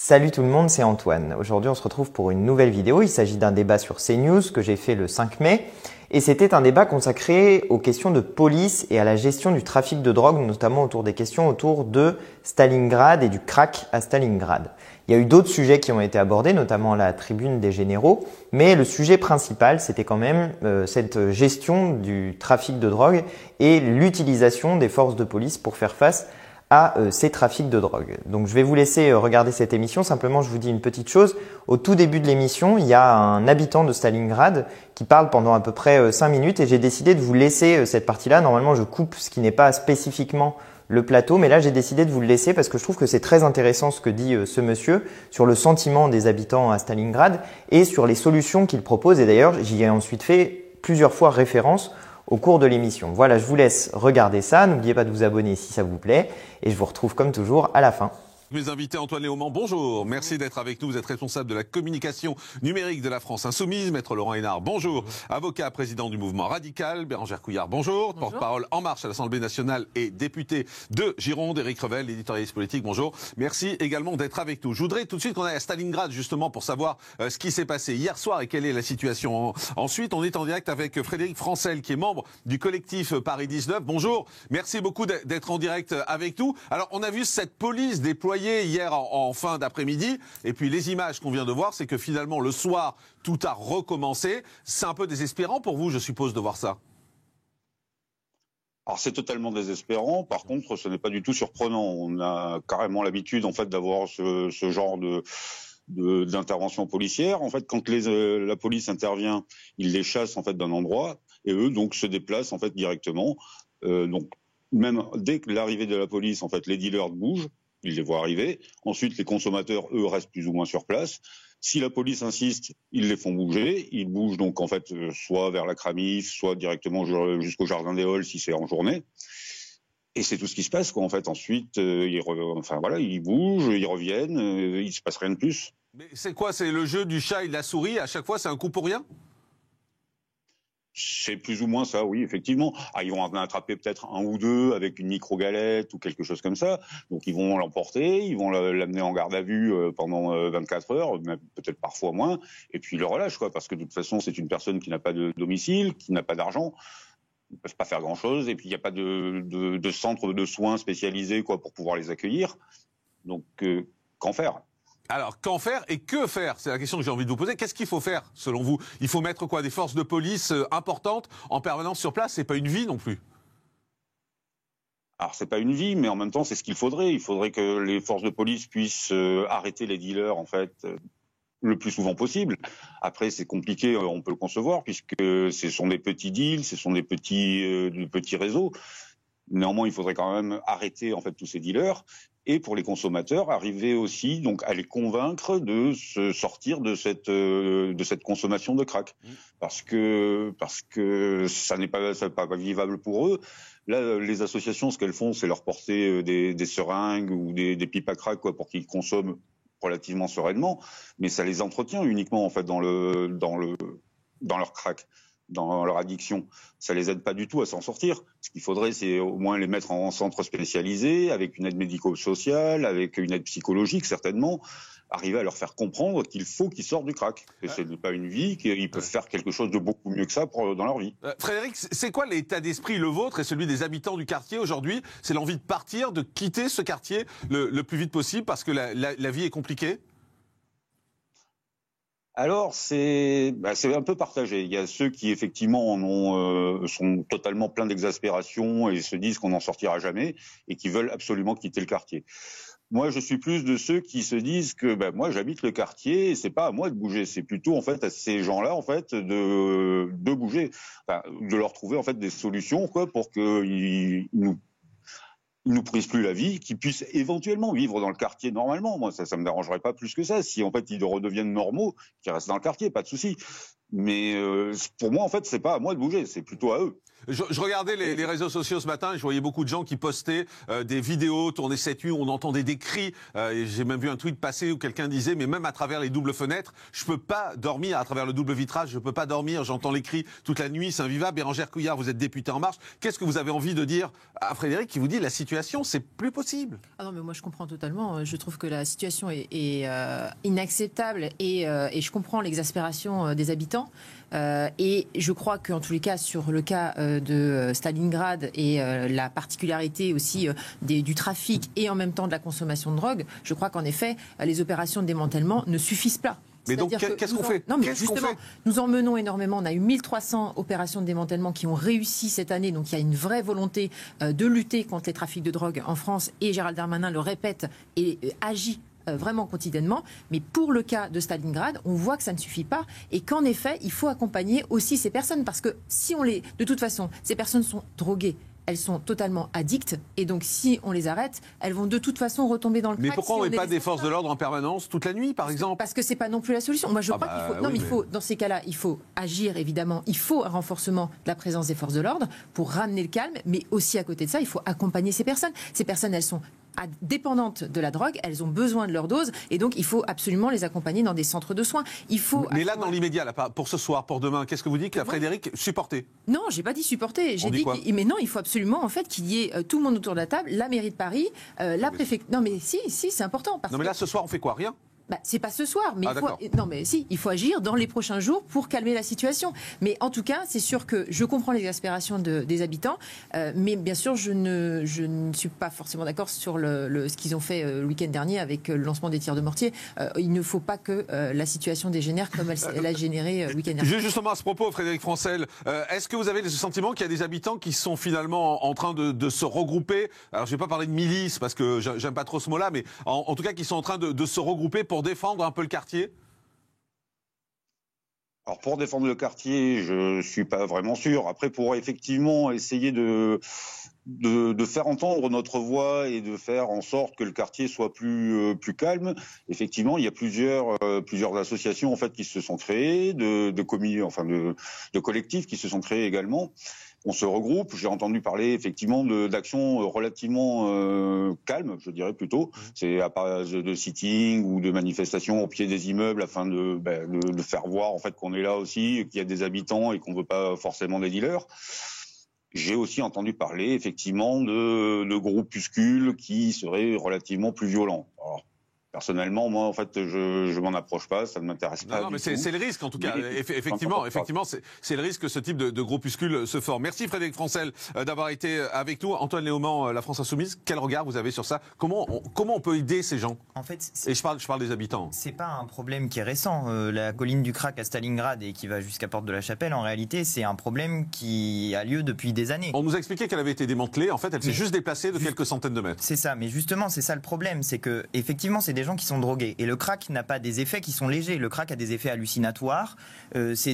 Salut tout le monde, c'est Antoine. Aujourd'hui, on se retrouve pour une nouvelle vidéo. Il s'agit d'un débat sur CNews que j'ai fait le 5 mai. Et c'était un débat consacré aux questions de police et à la gestion du trafic de drogue, notamment autour des questions autour de Stalingrad et du crack à Stalingrad. Il y a eu d'autres sujets qui ont été abordés, notamment la tribune des généraux. Mais le sujet principal, c'était quand même cette gestion du trafic de drogue et l'utilisation des forces de police pour faire face à ces trafics de drogue. Donc je vais vous laisser regarder cette émission. Simplement, je vous dis une petite chose. Au tout début de l'émission, il y a un habitant de Stalingrad qui parle pendant à peu près 5 minutes et j'ai décidé de vous laisser cette partie-là. Normalement, je coupe ce qui n'est pas spécifiquement le plateau, mais là, j'ai décidé de vous le laisser parce que je trouve que c'est très intéressant ce que dit ce monsieur sur le sentiment des habitants à Stalingrad et sur les solutions qu'il propose. Et d'ailleurs, j'y ai ensuite fait plusieurs fois référence au cours de l'émission. Voilà, je vous laisse regarder ça. N'oubliez pas de vous abonner si ça vous plaît. Et je vous retrouve comme toujours à la fin. Mes invités, Antoine Léaumont, bonjour. Merci d'être avec nous. Vous êtes responsable de la communication numérique de la France Insoumise. Maître Laurent Hénard, bonjour. Avocat, président du mouvement radical. Bérangère Couillard, bonjour. Porte-parole En Marche à l'Assemblée nationale et député de Gironde. Éric Revel, éditorialiste politique, bonjour. Merci également d'être avec nous. Je voudrais tout de suite qu'on aille à Stalingrad justement pour savoir ce qui s'est passé hier soir et quelle est la situation. Ensuite, on est en direct avec Frédéric Francel qui est membre du collectif Paris 19. Bonjour. Merci beaucoup d'être en direct avec nous. Alors, on a vu cette police déployée hier en fin d'après-midi, et puis les images qu'on vient de voir, c'est que finalement le soir, tout a recommencé. C'est un peu désespérant pour vous, je suppose, de voir ça. Alors c'est totalement désespérant. Par contre, ce n'est pas du tout surprenant. On a carrément l'habitude en fait d'avoir ce genre d'intervention policière. En fait, quand la police intervient, ils les chassent en fait d'un endroit et eux donc se déplacent en fait directement. Donc même dès que l'arrivée de la police, en fait, les dealers bougent. Ils les voient arriver. Ensuite, les consommateurs, eux, restent plus ou moins sur place. Si la police insiste, ils les font bouger. Ils bougent donc, en fait, soit vers la Cramif, soit directement jusqu'au Jardin des Halles, si c'est en journée. Et c'est tout ce qui se passe, quoi, en fait. Ensuite, ils bougent, ils reviennent, il se passe rien de plus. Mais c'est quoi? C'est le jeu du chat et de la souris? À chaque fois, c'est un coup pour rien? C'est plus ou moins ça, oui, effectivement. Ah, ils vont en attraper peut-être un ou deux avec une micro-galette ou quelque chose comme ça. Donc, ils vont l'emporter, ils vont l'amener en garde à vue pendant 24 heures, peut-être parfois moins, et puis ils le relâchent, quoi, parce que de toute façon, c'est une personne qui n'a pas de domicile, qui n'a pas d'argent. Ils ne peuvent pas faire grand-chose, et puis il n'y a pas de centre de soins spécialisé, quoi, pour pouvoir les accueillir. Donc, qu'en faire ? Alors, qu'en faire et que faire? C'est la question que j'ai envie de vous poser. Qu'est-ce qu'il faut faire, selon vous? Il faut mettre quoi? Des forces de police importantes en permanence sur place? C'est pas une vie non plus. Alors, c'est pas une vie, mais en même temps, c'est ce qu'il faudrait. Il faudrait que les forces de police puissent arrêter les dealers, en fait, le plus souvent possible. Après, c'est compliqué, on peut le concevoir, puisque ce sont des petits deals, ce sont des petits réseaux. Néanmoins, il faudrait quand même arrêter, en fait, tous ces dealers. Et pour les consommateurs, arriver aussi donc à les convaincre de se sortir de cette consommation de crack, parce que ça n'est pas vivable pour eux. Là, les associations, ce qu'elles font, c'est leur porter des seringues ou des pipes à crack, quoi, pour qu'ils consomment relativement sereinement, mais ça les entretient uniquement en fait dans leur crack, dans leur addiction. Ça les aide pas du tout à s'en sortir. Ce qu'il faudrait, c'est au moins les mettre en centre spécialisé, avec une aide médico-sociale, avec une aide psychologique certainement, arriver à leur faire comprendre qu'il faut qu'ils sortent du crack. Que ce n'est pas une vie, qu'ils peuvent faire quelque chose de beaucoup mieux que ça dans leur vie. Frédéric, c'est quoi l'état d'esprit, le vôtre et celui des habitants du quartier aujourd'hui? C'est l'envie de partir, de quitter ce quartier le plus vite possible parce que la vie est compliquée? Alors, c'est un peu partagé. Il y a ceux qui, effectivement, sont totalement pleins d'exaspération et se disent qu'on n'en sortira jamais et qui veulent absolument quitter le quartier. Moi, je suis plus de ceux qui se disent que moi, j'habite le quartier et c'est pas à moi de bouger. C'est plutôt, en fait, à ces gens-là, en fait, de bouger, de leur trouver, en fait, des solutions, quoi, pour qu'ils nous prisent plus la vie, qu'ils puissent éventuellement vivre dans le quartier normalement. Moi, ça me dérangerait pas plus que ça. Si, en fait, ils redeviennent normaux, qu'ils restent dans le quartier, pas de souci. Mais pour moi, en fait, c'est pas à moi de bouger, c'est plutôt à eux. Je regardais les réseaux sociaux ce matin et je voyais beaucoup de gens qui postaient des vidéos tournées cette nuit où on entendait des cris. J'ai même vu un tweet passer où quelqu'un disait mais même à travers les doubles fenêtres, je peux pas dormir à travers le double vitrage, je peux pas dormir, j'entends les cris toute la nuit, c'est invivable. Bérangère Couillard, vous êtes députée En Marche. Qu'est-ce que vous avez envie de dire à Frédéric qui vous dit la situation c'est plus possible? Ah non mais moi je comprends totalement. Je trouve que la situation est inacceptable et je comprends l'exaspération des habitants. Et je crois qu'en tous les cas, sur le cas de Stalingrad et la particularité aussi du trafic et en même temps de la consommation de drogue, je crois qu'en effet, les opérations de démantèlement ne suffisent pas. Mais donc, qu'est-ce qu'on fait? Non, mais justement, nous en menons énormément. On a eu 1300 opérations de démantèlement qui ont réussi cette année. Donc, il y a une vraie volonté de lutter contre les trafics de drogue en France. Et Gérald Darmanin le répète et agit vraiment quotidiennement, mais pour le cas de Stalingrad, on voit que ça ne suffit pas et qu'en effet, il faut accompagner aussi ces personnes parce que si on de toute façon, ces personnes sont droguées, elles sont totalement addictes et donc si on les arrête, elles vont de toute façon retomber dans le crack. Mais pourquoi on ne met pas des forces de l'ordre en permanence toute la nuit, par exemple? Parce que c'est pas non plus la solution. Moi, je crois qu'il faut. Non, mais il faut. Dans ces cas-là, il faut agir évidemment. Il faut un renforcement de la présence des forces de l'ordre pour ramener le calme, mais aussi à côté de ça, il faut accompagner ces personnes. Ces personnes, elles sont dépendantes de la drogue, elles ont besoin de leur dose et donc il faut absolument les accompagner dans des centres de soins. Il faut. Mais là, dans l'immédiat, pour ce soir, pour demain, qu'est-ce que vous dites, Frédéric? Supporter? Non, j'ai pas dit supporter. J'ai dit mais non, il faut absolument en fait qu'il y ait tout le monde autour de la table, la mairie de Paris, la préfecture. Non, mais si, c'est important. Non, mais là, ce soir, on fait quoi? Rien? C'est pas ce soir, mais il faut agir dans les prochains jours pour calmer la situation. Mais en tout cas, c'est sûr que je comprends l'exaspération des habitants, mais bien sûr, je ne suis pas forcément d'accord sur ce qu'ils ont fait le week-end dernier avec le lancement des tirs de mortier. Il ne faut pas que la situation dégénère comme elle a généré le week-end dernier. Justement à ce propos, Frédéric Francel, est-ce que vous avez le sentiment qu'il y a des habitants qui sont finalement en train de se regrouper? Alors, je ne vais pas parler de milice parce que j'aime pas trop ce mot-là, mais en tout cas, qui sont en train de se regrouper pour défendre un peu le quartier? Alors pour défendre le quartier, je suis pas vraiment sûr. Après, pour effectivement essayer de faire entendre notre voix et de faire en sorte que le quartier soit plus calme, effectivement, il y a plusieurs associations en fait qui se sont créées, de collectifs qui se sont créés également. On se regroupe. J'ai entendu parler effectivement d'actions relativement calmes, je dirais plutôt. C'est à base de sitting ou de manifestations au pied des immeubles afin de faire voir en fait qu'on est là aussi, qu'il y a des habitants et qu'on veut pas forcément des dealers. J'ai aussi entendu parler effectivement de groupuscules qui seraient relativement plus violents. Alors, personnellement, moi, en fait, je m'en approche pas, ça ne m'intéresse pas. Non, mais c'est le risque, en tout cas. Effectivement, c'est le risque que ce type de groupuscule se forme. Merci Frédéric Francel d'avoir été avec nous. Antoine Léaumont, La France Insoumise, quel regard vous avez sur ça? Comment on peut aider ces gens? En fait, et je parle des habitants. C'est pas un problème qui est récent. La colline du crack à Stalingrad et qui va jusqu'à Porte de la Chapelle, en réalité, c'est un problème qui a lieu depuis des années. On nous a expliqué qu'elle avait été démantelée. En fait, elle s'est juste déplacée de quelques centaines de mètres. C'est ça. Mais justement, c'est ça le problème. C'est que, effectivement, c'est des gens qui sont drogués. Et le crack n'a pas des effets qui sont légers. Le crack a des effets hallucinatoires. C'est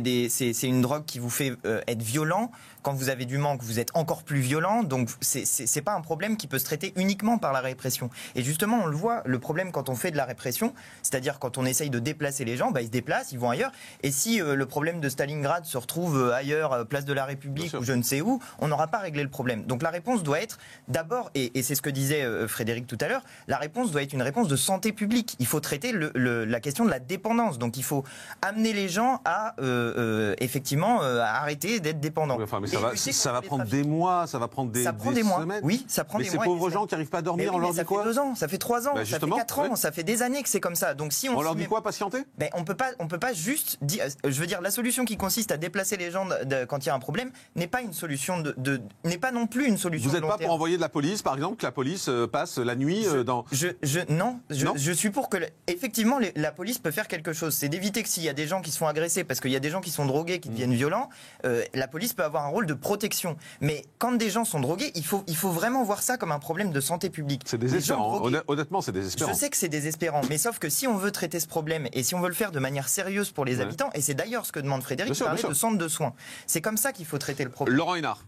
une drogue qui vous fait être violent. Quand vous avez du manque, vous êtes encore plus violent. Donc, c'est pas un problème qui peut se traiter uniquement par la répression. Et justement, on le voit, le problème quand on fait de la répression, c'est-à-dire quand on essaye de déplacer les gens, ils se déplacent, ils vont ailleurs. Et si le problème de Stalingrad se retrouve ailleurs, place de la République ou je ne sais où, on n'aura pas réglé le problème. Donc, la réponse doit être d'abord, et c'est ce que disait Frédéric tout à l'heure, la réponse doit être une réponse de santé publique. Il faut traiter la question de la dépendance. Donc, il faut amener les gens à, effectivement, à arrêter d'être dépendants. Oui, enfin, mais ça va prendre des mois, ça va prendre des semaines. Oui, ça prend des mois. Mais ces pauvres gens qui n'arrivent pas à dormir, on leur dit quoi? Ça fait 2 ans, ça fait 3 ans, ça fait 4 ans, ça fait des années que c'est comme ça. Donc si on leur dit quoi? Patienter? On peut pas juste dire. Je veux dire, la solution qui consiste à déplacer les gens quand il y a un problème n'est pas une solution n'est pas non plus une solution. Vous n'êtes pas pour envoyer de la police, par exemple, que la police passe la nuit dans. Non, je suis pour que effectivement la police peut faire quelque chose. C'est d'éviter que s'il y a des gens qui se font agresser parce qu'il y a des gens qui sont drogués, qui deviennent violents, la police peut avoir un rôle de protection. Mais quand des gens sont drogués, il faut vraiment voir ça comme un problème de santé publique. C'est désespérant. Honnêtement, c'est désespérant. Je sais que c'est désespérant, mais sauf que si on veut traiter ce problème et si on veut le faire de manière sérieuse pour les habitants, et c'est d'ailleurs ce que demande Frédéric, parler de centres de soins. C'est comme ça qu'il faut traiter le problème. Laurent Hénart.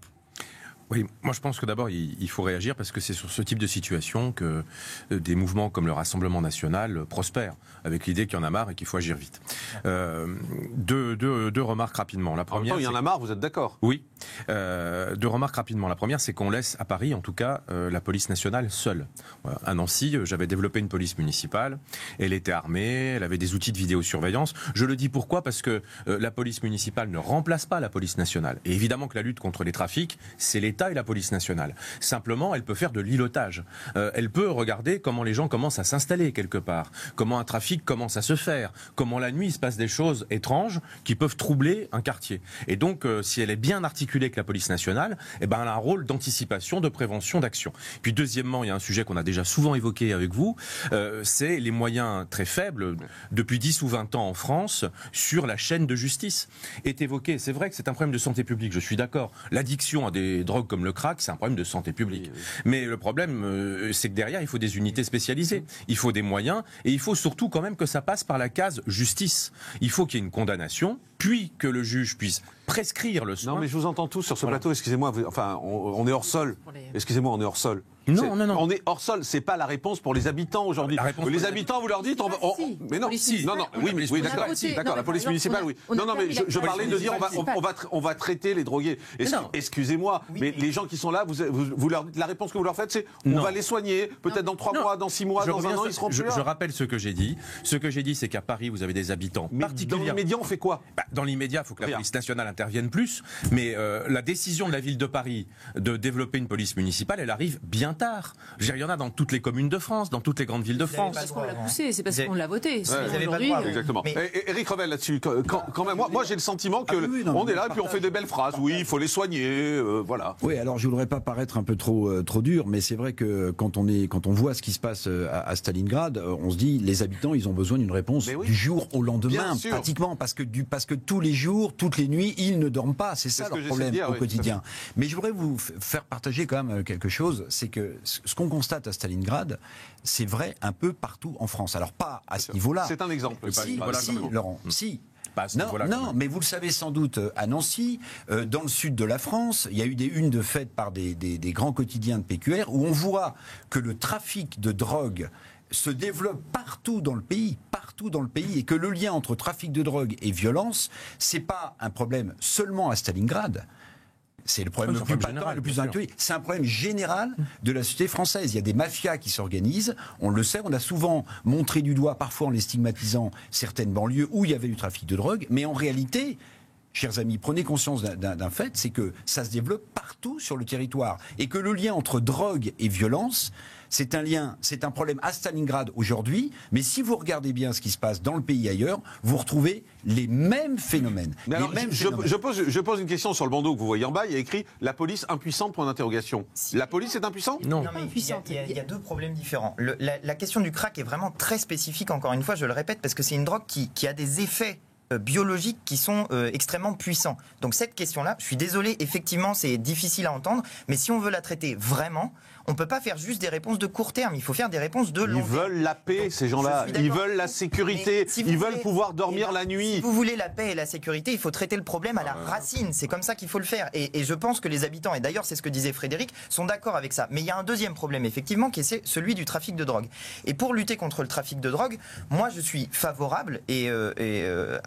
Oui, moi je pense que d'abord il faut réagir parce que c'est sur ce type de situation que des mouvements comme le Rassemblement national prospèrent, avec l'idée qu'il y en a marre et qu'il faut agir vite. Deux remarques rapidement. La première, il y en a marre, vous êtes d'accord? Oui. Deux remarques rapidement. La première, c'est qu'on laisse à Paris, en tout cas, la police nationale seule. Voilà. À Nancy, j'avais développé une police municipale. Elle était armée, elle avait des outils de vidéosurveillance. Je le dis pourquoi? Parce que la police municipale ne remplace pas la police nationale. Et évidemment que la lutte contre les trafics, c'est l'État et la police nationale. Simplement, elle peut faire de l'îlotage. Elle peut regarder comment les gens commencent à s'installer quelque part, comment un trafic commence à se faire, comment la nuit il se passe des choses étranges qui peuvent troubler un quartier. Et donc, si elle est bien articulée avec la police nationale, eh ben, elle a un rôle d'anticipation, de prévention, d'action. Puis deuxièmement, il y a un sujet qu'on a déjà souvent évoqué avec vous, c'est les moyens très faibles, depuis 10 ou 20 ans en France, sur la chaîne de justice. Est évoqué, c'est vrai que c'est un problème de santé publique, je suis d'accord. L'addiction à des drogues comme le crack, c'est un problème de santé publique. Oui. Mais le problème, c'est que derrière, il faut des unités spécialisées, il faut des moyens, et il faut surtout quand même que ça passe par la case justice. Il faut qu'il y ait une condamnation, puis que le juge puisse prescrire le soin. Non, mais je vous entends tous sur ce plateau, excusez-moi, enfin, on est hors sol. Excusez-moi, on est hors sol. Non. On est hors sol, c'est pas la réponse pour les habitants aujourd'hui. Les habitants, vous leur dites, mais non, oui, d'accord, la police municipale, oui. Non, mais je parlais de dire, on va traiter les drogués. Excusez-moi, mais les gens qui sont là, la réponse que vous leur faites, c'est, on va les soigner, peut-être dans 3 mois, dans 6 mois, dans 1 an, ils seront plus là. Je rappelle ce que j'ai dit. Ce que j'ai dit, c'est qu'à Paris, vous avez des habitants particuliers. Dans l'immédiat, on fait quoi? Dans l'immédiat, il faut que la police nationale intervienne plus, mais la décision de la ville de Paris de développer une police municipale, elle arrive bien tard. Il y en a dans toutes les communes de France, dans toutes les grandes villes de France. C'est parce qu'on l'a poussé, c'est parce qu'on l'a voté. Exactement. Éric Revel, là-dessus, quand même, moi j'ai le sentiment que on est là et puis on fait des belles phrases. Oui, il faut les soigner, voilà. Oui, alors je voudrais pas paraître un peu trop dur, mais c'est vrai que quand on voit ce qui se passe à Stalingrad, on se dit les habitants, ils ont besoin d'une réponse du jour au lendemain, pratiquement, parce que tous les jours, toutes les nuits, ils ne dorment pas. C'est ça leur problème au quotidien. Mais je voudrais vous faire partager quand même quelque chose, c'est que ce qu'on constate à Stalingrad, c'est vrai un peu partout en France. Alors pas à ce niveau-là. C'est un exemple. Si, Laurent, si. Non, mais vous le savez sans doute, à Nancy, dans le sud de la France, il y a eu des unes de faites par des grands quotidiens de PQR où on voit que le trafic de drogue se développe partout dans le pays, et que le lien entre trafic de drogue et violence, c'est pas un problème seulement à Stalingrad. C'est le problème le plus patent et le plus actuel. C'est un problème général de la société française. Il y a des mafias qui s'organisent. On le sait, on a souvent montré du doigt, parfois en les stigmatisant, certaines banlieues où il y avait du trafic de drogue. Mais en réalité, chers amis, prenez conscience d'un fait, c'est que ça se développe partout sur le territoire. Et que le lien entre drogue et violence, c'est un problème à Stalingrad aujourd'hui, mais si vous regardez bien ce qui se passe dans le pays ailleurs, vous retrouvez les mêmes phénomènes. Mais alors, je pose une question sur le bandeau que vous voyez en bas, il y a écrit « La police impuissante », point d'interrogation. La police est impuissante? Non, mais il y a deux problèmes différents. La question du crack est vraiment très spécifique, encore une fois, je le répète, parce que c'est une drogue qui a des effets biologiques qui sont extrêmement puissants. Donc cette question-là, je suis désolé, effectivement c'est difficile à entendre, mais si on veut la traiter vraiment, on ne peut pas faire juste des réponses de court terme, il faut faire des réponses de long terme. Ils veulent la paix, ces gens-là, ils veulent la sécurité, ils veulent pouvoir dormir la nuit. Si vous voulez la paix et la sécurité, il faut traiter le problème à la racine, c'est comme ça qu'il faut le faire. Et je pense que les habitants, et d'ailleurs c'est ce que disait Frédéric, sont d'accord avec ça. Mais il y a un deuxième problème, effectivement, qui est celui du trafic de drogue. Et pour lutter contre le trafic de drogue, moi je suis favorable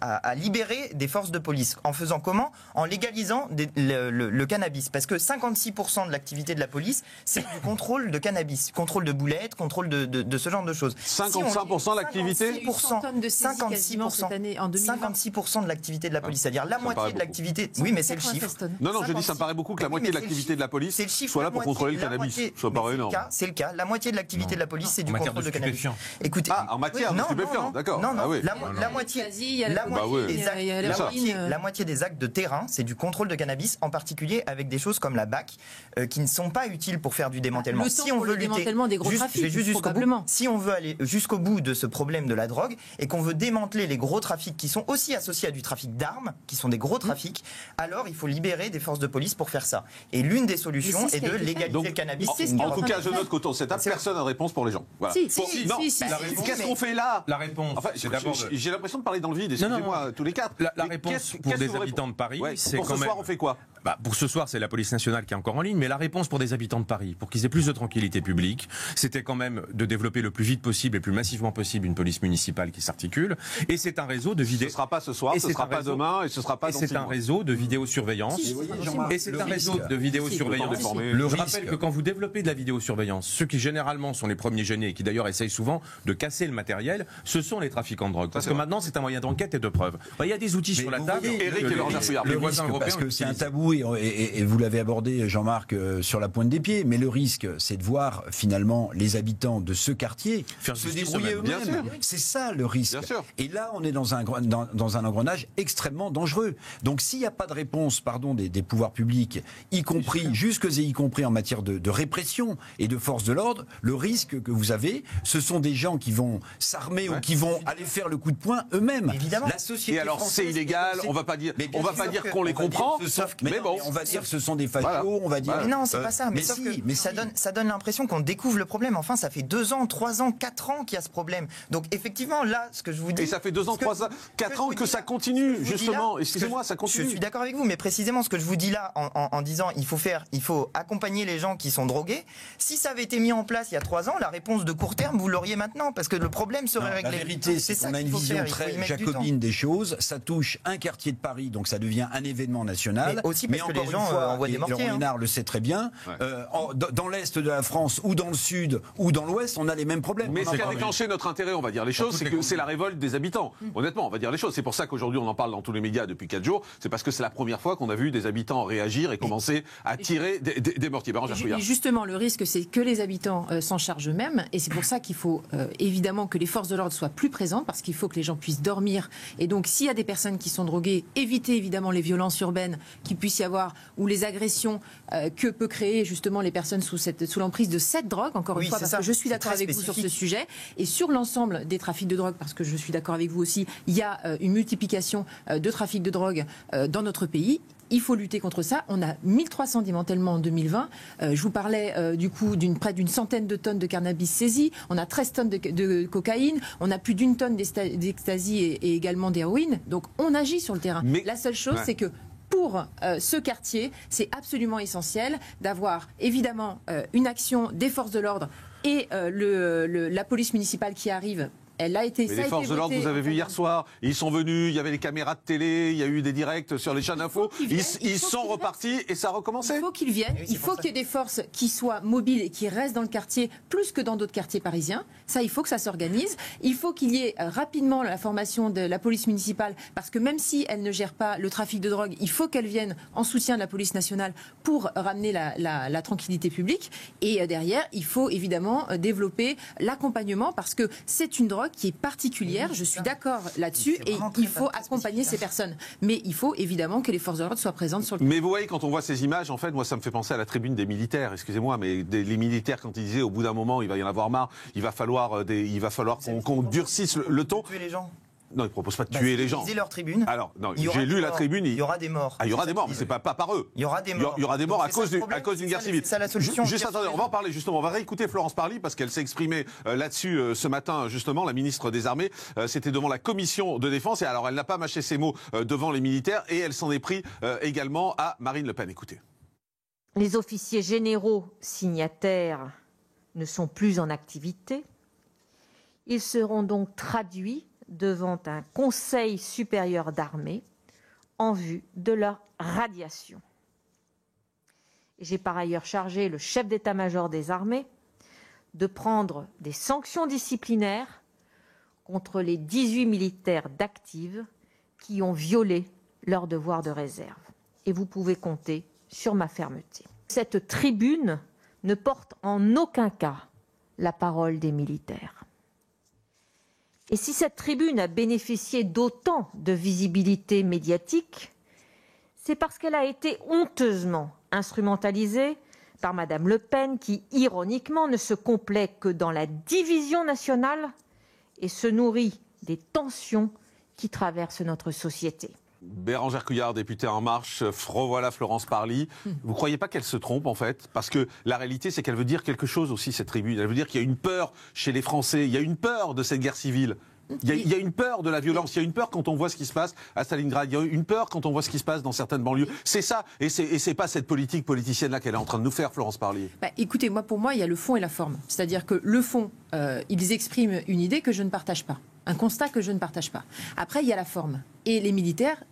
à libérer des forces de police. En faisant comment? En légalisant le cannabis. Parce que 56% de l'activité de la police, c'est du contrôle de cannabis. Contrôle de boulettes, contrôle de ce genre de choses. 55% de l'activité? 56% de l'activité de la police. C'est-à-dire la moitié de l'activité. Oui, mais c'est le chiffre. Non, je dis ça me paraît beaucoup que la moitié de l'activité de la police soit là pour contrôler le cannabis. Ça paraît énorme. C'est le cas. La moitié de l'activité de la police, c'est du contrôle de cannabis. Écoutez. Ah, en matière de stupéfiants, d'accord. Non, la moitié des actes de terrain, c'est du contrôle de cannabis, en particulier avec des choses comme la BAC, qui ne sont pas utiles pour faire du démantèlement. Si on veut lutter, des gros trafics, si on veut aller jusqu'au bout de ce problème de la drogue et qu'on veut démanteler les gros trafics qui sont aussi associés à du trafic d'armes, qui sont des gros trafics, alors il faut libérer des forces de police pour faire ça. Et l'une des solutions est de légaliser le cannabis. En tout cas, je note qu'autour de cette table, personne n'a de réponse pour les gens. Voilà. Qu'est-ce qu'on fait là? La réponse, j'ai l'impression de parler dans le vide, excusez-moi, tous les quatre. La réponse pour des habitants de Paris, c'est quand même... Pour ce soir, on fait quoi? Pour ce soir, c'est la police nationale qui est encore en ligne, mais la réponse pour des habitants de Paris, pour qu'ils aient plus de tranquillité publique, c'était quand même de développer le plus vite possible et le plus massivement possible une police municipale qui s'articule. Et c'est un réseau de vidéo. Ce ne sera pas ce soir, ce ne sera pas demain, et ce ne sera pas dans 6 mois. C'est un réseau de vidéosurveillance. Et c'est un réseau de vidéosurveillance. Je rappelle que quand vous développez de la vidéosurveillance, ceux qui généralement sont les premiers gênés et qui d'ailleurs essayent souvent de casser le matériel, ce sont les trafiquants de drogue. Parce que maintenant, c'est un moyen d'enquête et de preuve. Il y a des outils sur la table. Éric et Bérangère Couillard. Le risque, parce que c'est un tabou et vous l'avez abordé, Jean-Marc, sur la pointe des pieds, mais le risque, c'est de voir finalement les habitants de ce quartier se débrouiller eux-mêmes. C'est ça le risque. Et là, on est dans un engrenage extrêmement dangereux. Donc s'il n'y a pas de réponse des pouvoirs publics, y compris en matière de répression et de force de l'ordre, le risque que vous avez, ce sont des gens qui vont s'armer ou qui vont aller faire le coup de poing eux-mêmes. Évidemment. La société et alors c'est illégal, on va pas dire qu'on les comprend, mais bon. On va dire que ce sont des fachos, on va dire... Mais non, c'est pas ça. Mais ça donne l'impression qu'on découvre le problème. Enfin, ça fait 2 ans, 3 ans, 4 ans qu'il y a ce problème. Donc effectivement, là, ce que je vous dis... Et ça fait 2 ans, 3 ans, 4 ans que ça continue, justement. Excusez-moi, ça continue. Je suis d'accord avec vous, mais précisément ce que je vous dis là, en disant il faut accompagner les gens qui sont drogués, si ça avait été mis en place il y a 3 ans, la réponse de court terme, vous l'auriez maintenant, parce que le problème serait réglé. La vérité, c'est qu'on a une vision très jacobine des choses. Ça touche un quartier de Paris, donc ça devient un événement national. Mais aussi parce que les gens envoient des mortiers. Laurent Hénard le sait très bien. Dans l'Est de la France, ou dans le Sud, ou dans l'Ouest, on a les mêmes problèmes. Mais ce qui a déclenché notre intérêt, on va dire les choses, c'est que c'est la révolte des habitants. Honnêtement, on va dire les choses. C'est pour ça qu'aujourd'hui, on en parle dans tous les médias depuis 4 jours. C'est parce que c'est la première fois qu'on a vu des habitants réagir et commencer à tirer des mortiers. Et justement, le risque, c'est que les habitants s'en chargent eux-mêmes. Et c'est pour ça qu'il faut évidemment que les forces de l'ordre soient plus présentes, parce qu'il faut que les gens puissent dormir. Et donc, s'il y a des personnes qui sont droguées, éviter évidemment les violences urbaines qu'il puisse y avoir, ou les agressions que peut créer justement les personnes sous l'emprise de cette drogue, encore une fois, parce que je suis d'accord avec vous sur ce sujet. Et sur l'ensemble des trafics de drogue, parce que je suis d'accord avec vous aussi, il y a une multiplication de trafics de drogue dans notre pays. Il faut lutter contre ça. On a 1300 démantèlements en 2020. Je vous parlais du coup près d'une centaine de tonnes de cannabis saisies. On a 13 tonnes de cocaïne. On a plus d'1 tonne d'ecstasy et également d'héroïne. Donc on agit sur le terrain. Mais la seule chose, c'est que pour ce quartier, c'est absolument essentiel d'avoir évidemment une action des forces de l'ordre et la police municipale qui arrive. Elle a été, mais les forces de l'ordre, vous avez vu hier soir, ils sont venus, il y avait les caméras de télé, il y a eu des directs sur les chaînes d'infos, ils sont repartis et ça a recommencé. Il faut qu'ils viennent, il faut qu'il y ait des forces qui soient mobiles et qui restent dans le quartier plus que dans d'autres quartiers parisiens. Ça, il faut que ça s'organise. Il faut qu'il y ait rapidement la formation de la police municipale, parce que même si elle ne gère pas le trafic de drogue, il faut qu'elle vienne en soutien de la police nationale pour ramener la tranquillité publique. Et derrière, il faut évidemment développer l'accompagnement, parce que c'est une drogue qui est particulière, je suis d'accord là-dessus, et il faut accompagner ces personnes. Mais il faut évidemment que les forces de l'ordre soient présentes sur le terrain. Mais vous voyez, quand on voit ces images, en fait, moi, ça me fait penser à la tribune des militaires, excusez-moi, mais les militaires, quand ils disaient au bout d'un moment, il va y en avoir marre, il va falloir qu'on durcisse le ton. Tuer les gens. Non, ils ne proposent pas de tuer les gens. Ils leur tribune. Alors, non, j'ai lu la tribune. Il y aura des morts. Ah, il y aura des morts, mais c'est pas par eux. Il y aura des morts. Il y aura des morts à cause d'une guerre civile. C'est ça la solution. Juste attendez, on va en parler justement. On va réécouter Florence Parly parce qu'elle s'est exprimée là-dessus ce matin, justement, la ministre des Armées. C'était devant la commission de défense. Et alors, elle n'a pas mâché ses mots devant les militaires et elle s'en est pris également à Marine Le Pen. Écoutez. Les officiers généraux signataires ne sont plus en activité. Ils seront donc traduits devant un conseil supérieur d'armée en vue de leur radiation. J'ai par ailleurs chargé le chef d'état-major des armées de prendre des sanctions disciplinaires contre les 18 militaires d'active qui ont violé leur devoir de réserve. Et vous pouvez compter sur ma fermeté. Cette tribune ne porte en aucun cas la parole des militaires. Et si cette tribune a bénéficié d'autant de visibilité médiatique, c'est parce qu'elle a été honteusement instrumentalisée par Madame Le Pen, qui, ironiquement, ne se complaît que dans la division nationale et se nourrit des tensions qui traversent notre société. Bérangère Couillard, députée En Marche, revoilà Florence Parly. Vous ne croyez pas qu'elle se trompe, en fait? Parce que la réalité, c'est qu'elle veut dire quelque chose aussi, cette tribune. Elle veut dire qu'il y a une peur chez les Français, il y a une peur de cette guerre civile. Il y a une peur de la violence, il y a une peur quand on voit ce qui se passe à Stalingrad, il y a une peur quand on voit ce qui se passe dans certaines banlieues. C'est ça, et c'est pas cette politique politicienne-là qu'elle est en train de nous faire, Florence Parly. Écoutez, moi, pour moi, il y a le fond et la forme. C'est-à-dire que le fond, ils expriment une idée que je ne partage pas. Un constat que je ne partage pas. Après, il y a la forme. Et les militaires,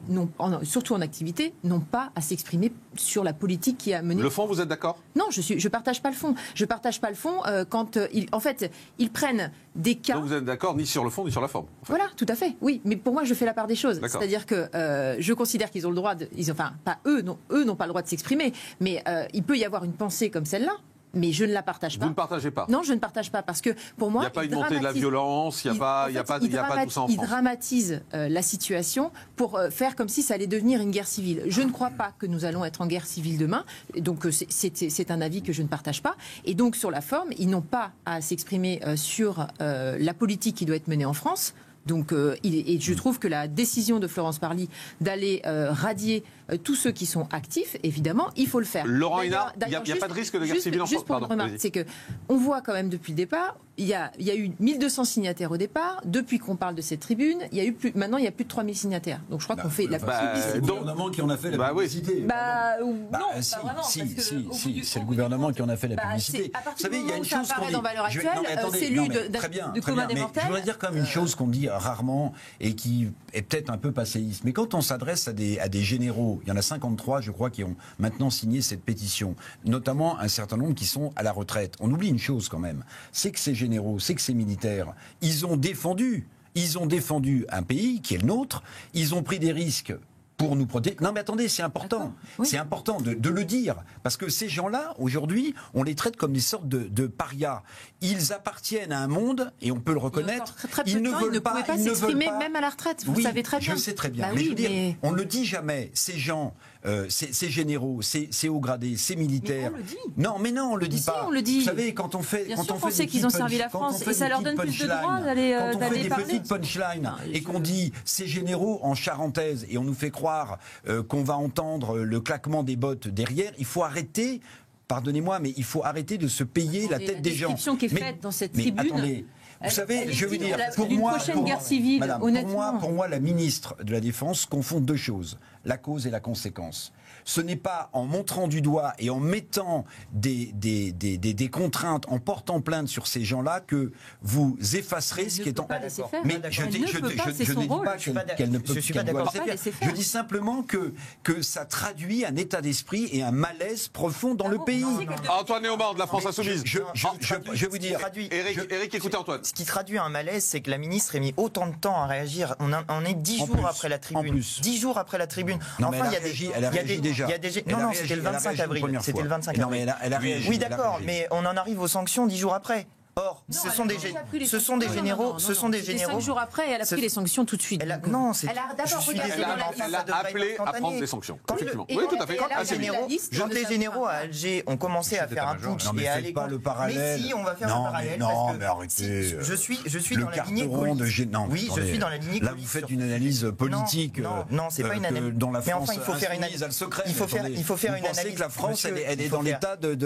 surtout en activité, n'ont pas à s'exprimer sur la politique qui a mené... Le fond, vous êtes d'accord? Non, je partage pas le fond. Je partage pas le fond quand ils prennent des cas... Donc vous êtes d'accord ni sur le fond ni sur la forme, en fait. Voilà, tout à fait. Oui, mais pour moi, je fais la part des choses. C'est-à-dire que je considère qu'ils ont le droit pas eux n'ont pas le droit de s'exprimer, mais il peut y avoir une pensée comme celle-là. Mais je ne la partage pas. Vous ne partagez pas? Non, je ne partage pas parce que pour moi, il n'y a pas une montée de la violence, il n'y a pas tout ça en France. Il dramatise la situation pour faire comme si ça allait devenir une guerre civile. Je ne crois pas que nous allons être en guerre civile demain. Donc c'est un avis que je ne partage pas. Et donc sur la forme, ils n'ont pas à s'exprimer sur la politique qui doit être menée en France. Donc, et je trouve que la décision de Florence Parly d'aller radier tous ceux qui sont actifs, évidemment, il faut le faire. Laurent Hénard, il n'y a pas de risque de guerre civile en France. Juste pour une remarque, c'est qu'on voit quand même depuis le départ, il y a eu 1200 signataires au départ. Depuis qu'on parle de cette tribune, maintenant il y a plus de 3000 signataires. Donc je crois qu'on fait la c'est le gouvernement qui en a fait la publicité. Si, c'est le gouvernement qui en a fait la publicité. Vous savez, il y a une chose qu'on dit dans Valeurs Actuelles, c'est lu de commun des mortels. Je voudrais dire quand même une chose qu'on dit rarement et qui est peut-être un peu passéiste. Mais quand on s'adresse à des généraux, il y en a 53, je crois, qui ont maintenant signé cette pétition, notamment un certain nombre qui sont à la retraite. On oublie une chose quand même, c'est que ces généraux, c'est que ces militaires, ils ont défendu un pays qui est le nôtre, ils ont pris des risques pour nous protéger. Non mais attendez, c'est important. Oui. C'est important de le dire. Parce que ces gens-là, aujourd'hui, on les traite comme des sortes de parias. Ils appartiennent à un monde, et on peut le reconnaître, ils ne veulent pas s'exprimer même à la retraite. Vous savez très bien. Je sais très bien. Mais je veux dire, on ne le dit jamais. Ces gens, ces généraux, ces hauts gradés, ces militaires. Mais on le dit. Non, mais non, on le dit pas. On le dit. Vous savez, quand on fait, on sait qu'ils ont servi la France et ça leur donne plus de droits d'aller parler. Quand on fait des petites punchlines et qu'on dit ces généraux en charentaise et on nous fait croire qu'on va entendre le claquement des bottes derrière, il faut arrêter. Pardonnez-moi, mais il faut arrêter de se payer la tête des gens. La description qui est faite dans cette tribune. Attendez, vous savez, je veux dire, pour moi, la ministre de la Défense confond deux choses, la cause et la conséquence. Ce n'est pas en montrant du doigt et en mettant des contraintes, en portant plainte sur ces gens-là que vous effacerez ce qui est en... Mais je ne dis pas qu'elle ne peut pas. Je dis simplement que ça traduit un état d'esprit et un malaise profond dans le pays. Antoine Léaumont de la France Insoumise. Je vais vous dire... Eric, écoutez Antoine. Ce qui traduit un malaise, c'est que la ministre ait mis autant de temps à réagir. On est 10 jours après la tribune. 10 jours après la tribune. Enfin, elle a réagi déjà. Non, c'était le 25 avril. C'était le 25 avril. Non, mais elle a réagi. Oui, d'accord, mais on en arrive aux sanctions 10 jours après. Or, ce sont des généraux. 5 jours après, elle a pris les sanctions tout de suite. Elle a appelé à prendre des sanctions. Effectivement. Oui, tout à fait. Quand les généraux à Alger ont commencé à faire un putsch et à aller pas le parallèle. Mais si, on va faire un parallèle. Non, mais arrêtez. Je suis dans la lignée politique. Oui, je suis dans la lignée politique. Là, vous faites une analyse politique. Non, c'est pas une analyse. Dans la France, il faut faire une analyse. Il faut faire une analyse. Vous pensez que la France, elle est dans l'état de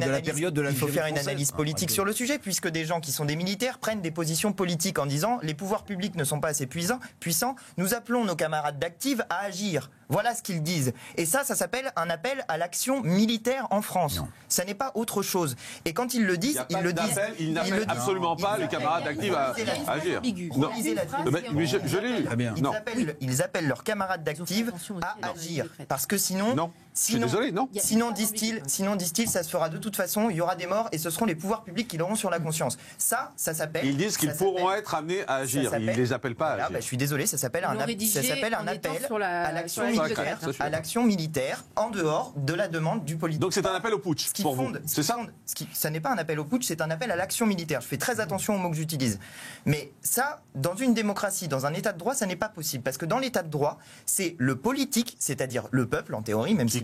la période de la... Il faut faire une analyse politique sur le sujet, puisque des gens qui sont des militaires prennent des positions politiques en disant les pouvoirs publics ne sont pas assez puissants, nous appelons nos camarades d'active à agir. Voilà ce qu'ils disent. Et ça s'appelle un appel à l'action militaire en France. Non. Ça n'est pas autre chose. Et quand ils le disent, ils le disent. Ils n'appellent absolument pas les camarades d'active à agir. Non. Mais je l'ai lu. Ils appellent leurs camarades d'active à agir. Parce que sinon... Je suis désolé, non. Sinon, disent-ils, ça se fera de toute façon, il y aura des morts et ce seront les pouvoirs publics qui l'auront sur la conscience. Ça s'appelle... Ils disent qu'ils pourront être amenés à agir. Ils ne les appellent pas à agir. Je suis désolé, ça s'appelle un appel à l'action militaire en dehors de la demande du politique. Donc c'est un appel au putsch pour vous, c'est ça ? Ça n'est pas un appel au putsch, c'est un appel à l'action militaire. Je fais très attention aux mots que j'utilise. Mais ça, dans une démocratie, dans un état de droit, ça n'est pas possible. Parce que dans l'état de droit, c'est le politique, c'est-à-dire le peuple en théorie, même si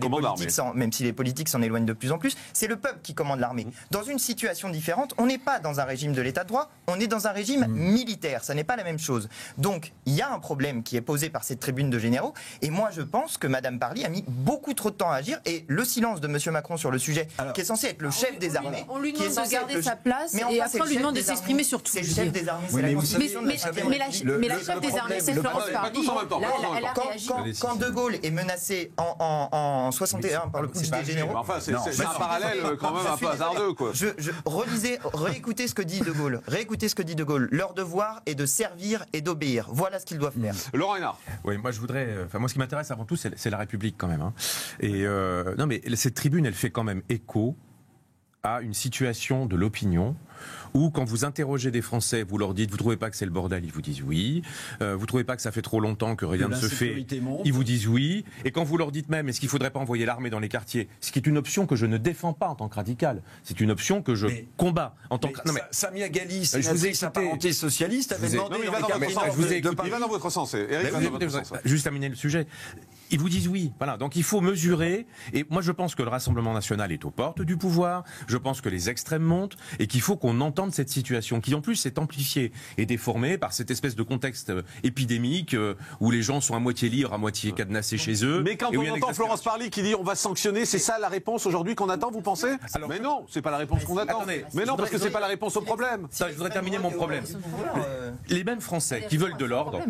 même si les politiques s'en éloignent de plus en plus, c'est le peuple qui commande l'armée. Dans une situation différente, on n'est pas dans un régime de l'état de droit, on est dans un régime militaire. Ça n'est pas la même chose. Donc, il y a un problème qui est posé par cette tribune de généraux. Et moi, je pense que Mme Parly a mis beaucoup trop de temps à agir. Et le silence de M. Macron sur le sujet, qui est censé être le chef des armées... On lui demande de garder sa place et après on lui demande de s'exprimer sur tout. C'est le chef des armées, c'est la constitution de la chef des armées. Mais la chef des armées, c'est Florence Parly. Quand De Gaulle est menacé en 61 par le putsch des généraux... Enfin, c'est un parallèle quand même un peu hasardeux, quoi. Réécoutez ce que dit De Gaulle. Réécoutez ce que dit De Gaulle. Leur devoir est de servir et d'obéir. Voilà ce qu'ils doivent faire. Laurent Hénard. Oui, moi je voudrais. Enfin, moi ce qui m'intéresse avant tout, c'est la République quand même. Hein. Et non, mais cette tribune, elle fait quand même écho à une situation de l'opinion où quand vous interrogez des Français, vous leur dites, vous trouvez pas que c'est le bordel, ils vous disent oui. Vous trouvez pas que ça fait trop longtemps que rien ne se fait, ils vous disent oui. Et quand vous leur dites même, est-ce qu'il faudrait pas envoyer l'armée dans les quartiers, ce qui est une option que je ne défends pas en tant que radical, c'est une option que je combats en tant que. Non, mais Samia Ghali, sénatrice apparentée socialiste, avait demandé il va dans votre sens. Juste terminer le sujet. Ils vous disent oui. Voilà. Donc il faut mesurer. Et moi, je pense que le Rassemblement national est aux portes du pouvoir. Je pense que les extrêmes montent et qu'il faut qu'on entende cette situation qui, en plus, est amplifiée et déformée par cette espèce de contexte épidémique où les gens sont à moitié libres, à moitié cadenassés chez eux. Mais quand on entend Florence Parly qui dit on va sanctionner, c'est ça la réponse aujourd'hui qu'on attend, vous pensez? Mais non, c'est pas la réponse qu'on attend. Mais non, parce que c'est pas la réponse au problème. Ça, je voudrais terminer mon problème. Les mêmes Français qui veulent de l'ordre,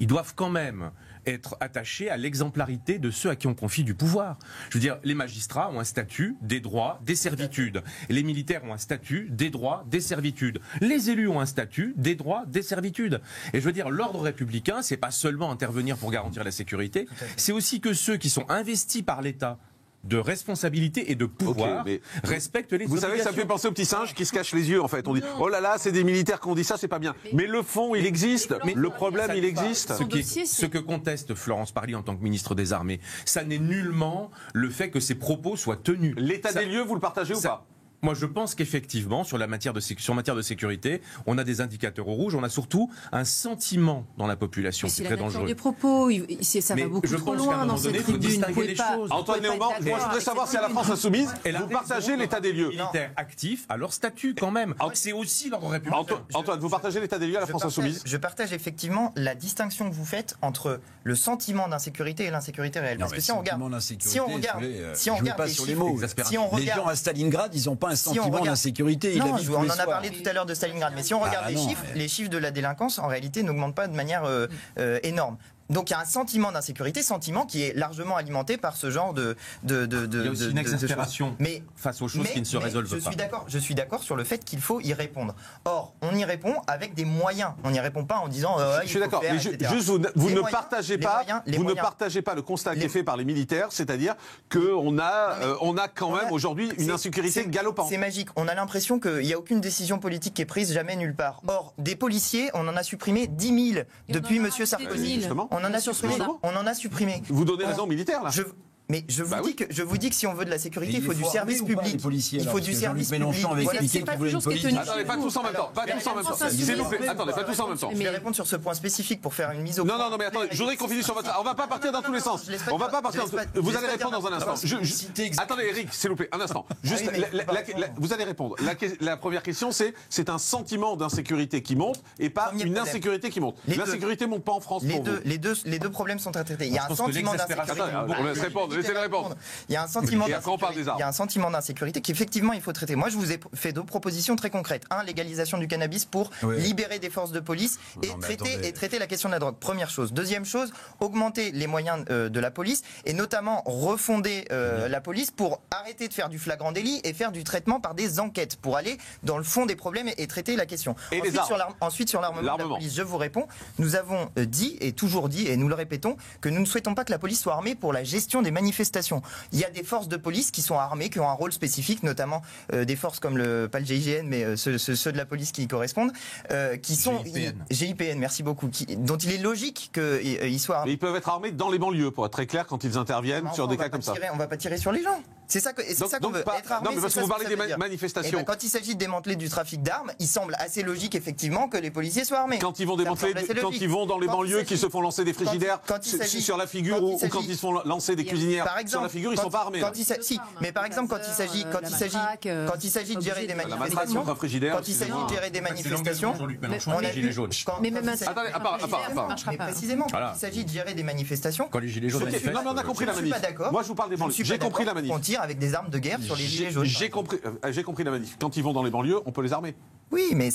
ils doivent quand même être attachés à l'exemplarité de ceux à qui on confie du pouvoir. Je veux dire, les magistrats ont un statut, des droits, des servitudes. Les militaires ont un statut, des droits, des servitudes. Les élus ont un statut, des droits, des servitudes. Et je veux dire, l'ordre républicain, c'est pas seulement intervenir pour garantir la sécurité, c'est aussi que ceux qui sont investis par l'État de responsabilité et de pouvoir respectent les obligations. Vous savez, ça me fait penser aux petits singes qui se cachent les yeux, en fait. On dit, oh là là, c'est des militaires qui ont dit ça, c'est pas bien. Mais le fond, il existe. Le problème, il existe. Ce que conteste Florence Parly en tant que ministre des Armées, ça n'est nullement le fait que ses propos soient tenus. L'état des lieux, vous le partagez ou pas? Moi, je pense qu'effectivement, sur matière de sécurité, on a des indicateurs au rouge. On a surtout un sentiment dans la population qui est très dangereux. Des propos, ça va beaucoup trop loin dans cette tribune. Antoine Léaumont, moi, je voudrais savoir si à la France insoumise, vous partagez l'état des lieux. Militaires actifs à leur statut, quand même. C'est aussi l'ordre républicain. Antoine, vous partagez l'état des lieux à la France insoumise? Je partage effectivement la distinction que vous faites entre le sentiment d'insécurité et l'insécurité réelle. Parce que si on regarde les gens à Stalingrad, ils n'ont pas un sentiment d'insécurité. On en a parlé tout à l'heure de Stalingrad, mais si on regarde les chiffres de la délinquance, en réalité, n'augmentent pas de manière énorme. Donc il y a un sentiment d'insécurité, sentiment qui est largement alimenté par ce genre de il y a aussi une exaspération face aux choses qui ne se résolvent pas. Je suis d'accord sur le fait qu'il faut y répondre. Or, on y répond avec des moyens. On n'y répond pas en disant je suis d'accord, mais juste vous ne partagez pas le constat qui est fait par les militaires, c'est-à-dire qu'on a quand même aujourd'hui une insécurité galopante. C'est magique. On a l'impression qu'il n'y a aucune décision politique qui est prise jamais nulle part. Or, des policiers, on en a supprimé 10 000 depuis M. Sarkozy. On en a supprimé. Vous donnez raison aux militaires, là. Mais je vous dis que si on veut de la sécurité, il faut du service public. Il faut du service public. Mélenchon avait expliqué qu'il voulait une police. Attendez, pas tous en même temps. S'il vous plaît, attendez, pas tous en même temps. Je vais répondre sur ce point spécifique pour faire une mise au point. Non, mais attendez, je voudrais qu'on finisse sur votre... On va pas partir dans tous les sens. On va pas partir dans... Vous allez répondre dans un instant. Attendez, Eric, s'il vous plaît, un instant. Juste, vous allez répondre. La première question, c'est un sentiment d'insécurité qui monte et pas une insécurité qui monte. L'insécurité monte pas en France pour vous. Les deux problèmes sont à traiter. Il y a un sentiment d'insécurité. Laissez-le répondre. Il y a un sentiment d'insécurité qu'effectivement il faut traiter. Moi, je vous ai fait deux propositions très concrètes. Légalisation du cannabis pour libérer des forces de police et traiter la question de la drogue. Première chose. Deuxième chose, augmenter les moyens de la police et notamment refonder la police pour arrêter de faire du flagrant délit et faire du traitement par des enquêtes pour aller dans le fond des problèmes et traiter la question. Ensuite, sur l'armement de la police, je vous réponds. Nous avons dit et toujours dit, et nous le répétons, que nous ne souhaitons pas que la police soit armée pour la gestion des manifestations. Il y a des forces de police qui sont armées, qui ont un rôle spécifique, notamment des forces comme pas le GIGN, mais ceux de la police qui y correspondent, qui sont GIPN, merci beaucoup, dont il est logique qu'ils soient armés. Mais ils peuvent être armés dans les banlieues, pour être très clair, quand ils interviennent sur des cas comme ça. On va pas tirer sur les gens. C'est ça qu'on veut. Être armé, non, mais parce que vous parlez des manifestations. Ben, quand il s'agit de démanteler du trafic d'armes, il semble assez logique effectivement que les policiers soient armés. Quand ils vont démanteler, quand ils vont dans les banlieues, qui se font lancer des frigidaires sur la figure, ou quand ils se font lancer des cuisinières sur la figure, ils sont pas armés. Si, mais par exemple quand il s'agit de gérer des manifestations, on a gilets jaunes. Mais précisément, quand il s'agit de gérer des manifestations, quand les gilets jaunes manifestent. Non, mais on a compris la manif. Moi, je vous parle des banlieues. J'ai compris la manif. On tire avec des armes de guerre sur les gilets jaunes. J'ai compris la manif. Quand ils vont dans les banlieues, on peut les armer. Oui, mais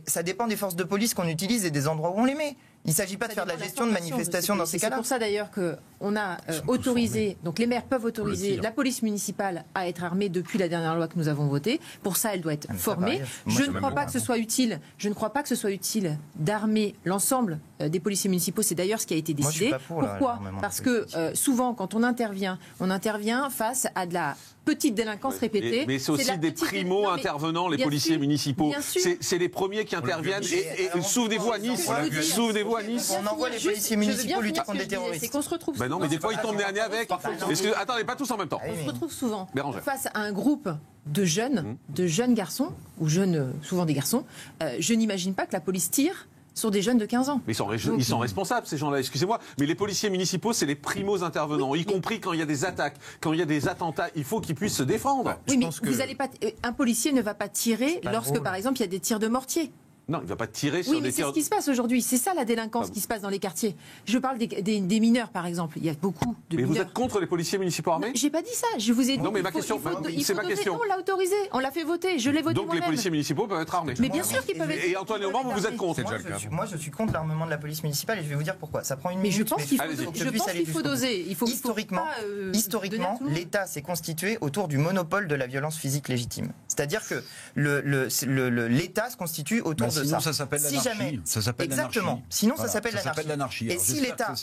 ça dépend des forces de police qu'on utilise et des endroits où on les met. Il ne s'agit pas de faire de la gestion de manifestations dans ces cas-là. C'est pour ça d'ailleurs qu'on a autorisé, donc les maires peuvent autoriser la police municipale à être armée depuis la dernière loi que nous avons votée. Pour ça, elle doit être formée. Je ne crois pas que ce soit utile. Je ne crois pas que ce soit utile d'armer l'ensemble des policiers municipaux. C'est d'ailleurs ce qui a été décidé. Pourquoi ? Parce que souvent, quand on intervient face à de la petite délinquance répétée. Mais c'est aussi des primo-intervenants, les policiers municipaux. C'est les premiers qui interviennent. Et souvenez-vous à Nice. On envoie les policiers municipaux lutter contre des terroristes. C'est qu'on se retrouve souvent. Non, mais des fois, ils tombent nez à nez avec. Attendez, pas tous en même temps. On se retrouve souvent face à un groupe de jeunes garçons, ou souvent des garçons. Je n'imagine pas que la police tire sur des jeunes de 15 ans. Mais ils sont responsables, ces gens-là, excusez-moi. Mais les policiers municipaux, c'est les primos intervenants, y compris quand il y a des attaques, quand il y a des attentats. Il faut qu'ils puissent se défendre. Oui, mais vous allez pas. Un policier ne va pas tirer lorsque, par exemple, il y a des tirs de mortier. Non, il ne va pas tirer sur des tirs. Oui, mais c'est ce qui se passe aujourd'hui. C'est ça la délinquance qui se passe dans les quartiers. Je parle des mineurs, par exemple. Il y a beaucoup de mineurs. Mais vous êtes contre les policiers municipaux armés ? J'ai pas dit ça. Je vous ai dit. Non, mais ma question, c'est ma question. On l'a autorisé. On l'a fait voter. Je l'ai voté moi-même. Donc les policiers municipaux peuvent être armés. Mais bien sûr qu'ils peuvent être. Et Antoine Léaumont, vous êtes contre ? Moi, je suis contre l'armement de la police municipale et je vais vous dire pourquoi. Ça prend une minute. Mais je pense qu'il faut doser. Historiquement, l'État s'est constitué autour du monopole de la violence physique légitime. C'est-à-dire que l'État se constitue autour de ça. Sinon, ça s'appelle l'anarchie. Exactement. Sinon, ça s'appelle l'anarchie. Et si l'État,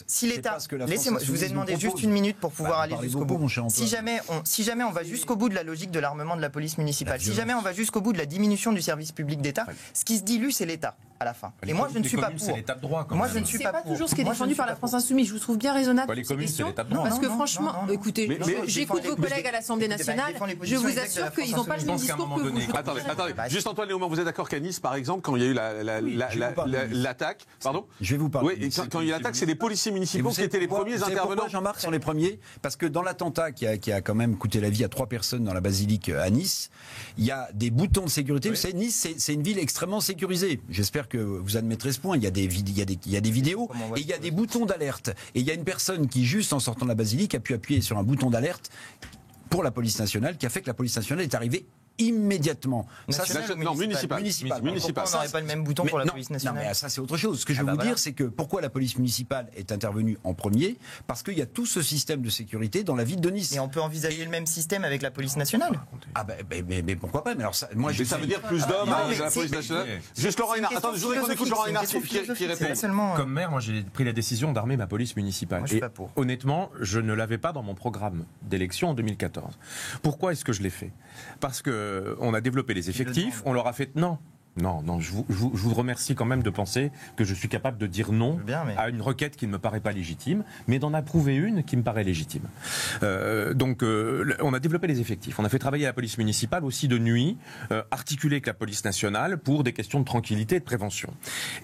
laissez-moi, je vous ai demandé juste une minute pour pouvoir aller jusqu'au bout. Si jamais on va jusqu'au bout de la logique de l'armement de la police municipale, si jamais on va jusqu'au bout de la diminution du service public d'État, ce qui se dilue, c'est l'État à la fin. Et moi, je ne suis pas pour. C'est l'État de droit. Moi, je ne suis pas pour. C'est pas toujours ce qui est défendu par la France Insoumise. Je vous trouve bien raisonnable. Les communes, c'est l'État de droit. Parce que franchement, écoutez, j'écoute vos collègues à l'Assemblée nationale. Je vous assure qu'ils n'ont pas le même discours que vous. Attendez. Juste Antoine Léaumont, vous êtes d'accord qu'à Nice, par exemple, quand il y a eu l'attaque, pardon ? Je vais vous parler. Oui, quand il y a l'attaque, c'est les policiers municipaux qui étaient les premiers intervenants. Jean-Marc sont les premiers, parce que dans l'attentat qui a quand même coûté la vie à 3 personnes dans la basilique à Nice, il y a des boutons de sécurité. Vous savez, Nice, c'est une ville extrêmement sécurisée. J'espère que vous admettrez ce point. Il y a des vidéos et il y a des boutons d'alerte. Et il y a une personne qui, juste en sortant de la basilique, a pu appuyer sur un bouton d'alerte pour la police nationale, qui a fait que la police nationale est arrivée immédiatement. Municipal. Pourquoi on n'aurait pas le même bouton pour la police nationale ? Non, mais ça c'est autre chose. Ce que je veux vous dire, c'est que pourquoi la police municipale est intervenue en premier ? Parce qu'il y a tout ce système de sécurité dans la ville de Nice. Et on peut envisager le même système avec la police nationale ? Mais pourquoi pas ? Mais alors ça veut dire plus d'hommes à la police nationale. Juste Laurent Hénard. Attendez, je voudrais qu'on écoute Laurent Hénard qui répond. Comme maire, moi j'ai pris la décision d'armer ma police municipale. Et honnêtement, je ne l'avais pas dans mon programme d'élection en 2014. Pourquoi est-ce que je l'ai fait ? Parce que on a développé les effectifs, on leur a fait non, je vous remercie quand même de penser que je suis capable de dire non à une requête qui ne me paraît pas légitime, mais d'en approuver une qui me paraît légitime. Donc on a développé les effectifs, on a fait travailler la police municipale aussi de nuit, articulée avec la police nationale pour des questions de tranquillité et de prévention.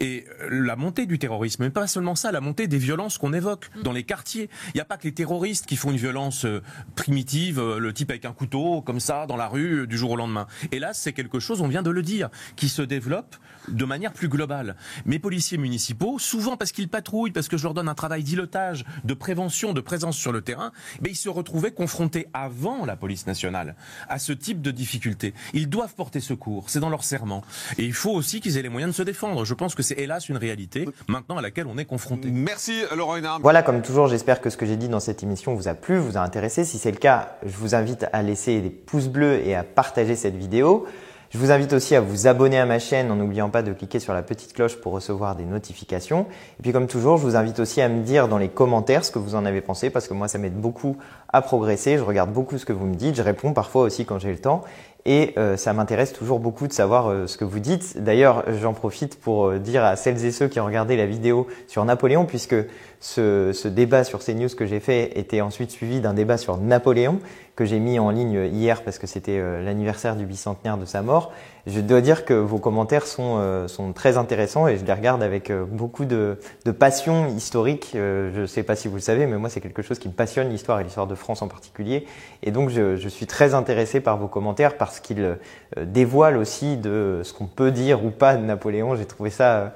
Et la montée du terrorisme, mais pas seulement ça, la montée des violences qu'on évoque dans les quartiers. Il n'y a pas que les terroristes qui font une violence primitive, le type avec un couteau comme ça dans la rue du jour au lendemain. Et là, c'est quelque chose, on vient de le dire, qui se développe de manière plus globale. Mes policiers municipaux, souvent parce qu'ils patrouillent, parce que je leur donne un travail d'îlotage, de prévention, de présence sur le terrain, ils se retrouvaient confrontés avant la police nationale à ce type de difficultés. Ils doivent porter secours, c'est dans leur serment. Et il faut aussi qu'ils aient les moyens de se défendre. Je pense que c'est hélas une réalité maintenant à laquelle on est confronté. Merci Laurent Hénard. Voilà, comme toujours, j'espère que ce que j'ai dit dans cette émission vous a plu, vous a intéressé. Si c'est le cas, je vous invite à laisser des pouces bleus et à partager cette vidéo. Je vous invite aussi à vous abonner à ma chaîne en n'oubliant pas de cliquer sur la petite cloche pour recevoir des notifications. Et puis comme toujours, je vous invite aussi à me dire dans les commentaires ce que vous en avez pensé parce que moi ça m'aide beaucoup à progresser. Je regarde beaucoup ce que vous me dites, je réponds parfois aussi quand j'ai le temps. Et ça m'intéresse toujours beaucoup de savoir ce que vous dites. D'ailleurs, j'en profite pour dire à celles et ceux qui ont regardé la vidéo sur Napoléon, puisque ce débat sur CNews que j'ai fait était ensuite suivi d'un débat sur Napoléon, que j'ai mis en ligne hier parce que c'était l'anniversaire du bicentenaire de sa mort. Je dois dire que vos commentaires sont très intéressants et je les regarde avec beaucoup de passion historique. Je ne sais pas si vous le savez, mais moi c'est quelque chose qui me passionne, l'histoire et l'histoire de France en particulier. Et donc je suis très intéressé par vos commentaires parce qu'ils dévoilent aussi de ce qu'on peut dire ou pas de Napoléon. Je trouve ça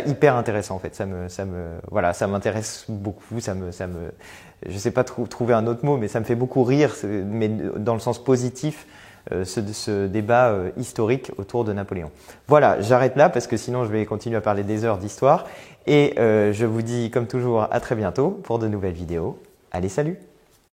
hyper intéressant en fait. Voilà, ça m'intéresse beaucoup. Je ne sais pas trouver un autre mot, mais ça me fait beaucoup rire, mais dans le sens positif, ce débat historique autour de Napoléon. Voilà, j'arrête là parce que sinon je vais continuer à parler des heures d'histoire. Et je vous dis comme toujours à très bientôt pour de nouvelles vidéos. Allez, salut!